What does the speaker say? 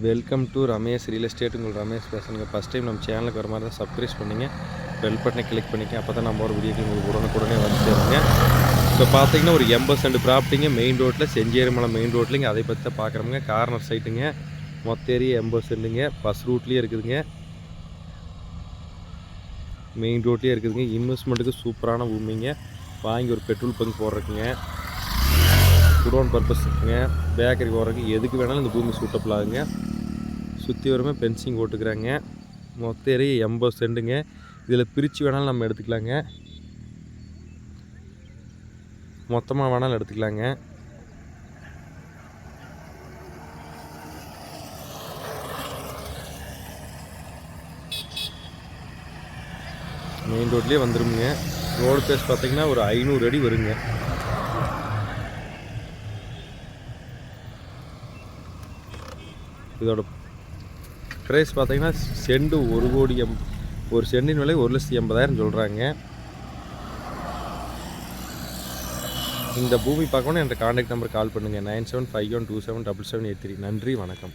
Welcome to Ramesh real estate. உங்கள் ரமேஷ் பேசுங்க. First time நம்ம சேனலுக்கு வர மாதிரி தான் சப்ஸ்கிரைப் பண்ணிங்க, பெல் பட்டனை கிளிக் பண்ணிக்க. அப்போ தான் நம்ம ஒரு வீடியோக்கு உங்களுக்கு உடனுக்குடனே வந்து சேருங்க. இப்போ பார்த்தீங்கன்னா ஒரு 80 சென்ட் ப்ராப்பர்ட்டிங்க மெயின் ரோட்டில், செஞ்சேரிமலை மெயின் ரோட்லிங்க. அதை பற்றி தான் பார்க்குறோமுங்க. கார்னர் சைட்டுங்க. மொத்த ஏரியா 80 சென்ட்டுங்க. பஸ் ரூட்லேயே இருக்குதுங்க, மெயின் ரோட்லேயே இருக்குதுங்க. இன்வெஸ்ட்மெண்ட்டுக்கு சூப்பரான பூமிங்க. வாங்கி ஒரு பெட்ரோல் பங்க் போடுறதுக்குங்க, குடோன் பர்பஸ் இருக்குங்க, பேக்கரி போடுறதுக்கு, எதுக்கு வேணாலும் இந்த பூமி சூட்டபிள் ஆகுங்க. சுற்றி வரமே பென்சிங் போட்டுக்கிறாங்க. மொத்த ஏரியா 80 சென்ட்டுங்க. இதில் பிரித்து வேணாலும் நம்ம எடுத்துக்கலாங்க, மொத்தமாக வேணாலும் எடுத்துக்கலாங்க. மெயின் ரோட்லேயே வந்துருங்க. ரோடு பேஸ் பார்த்திங்கன்னா ஒரு 500 அடி வருங்க. இதோட ப்ரைஸ் பார்த்தீங்கன்னா செண்டு 1 கோடி ஒரு சென்டின் விலை 1,80,000 சொல்கிறாங்க. இந்த பூமி பார்க்கணும் என்ற கான்டாக்ட் நம்பர் கால் பண்ணுங்கள். 9751277783. நன்றி, வணக்கம்.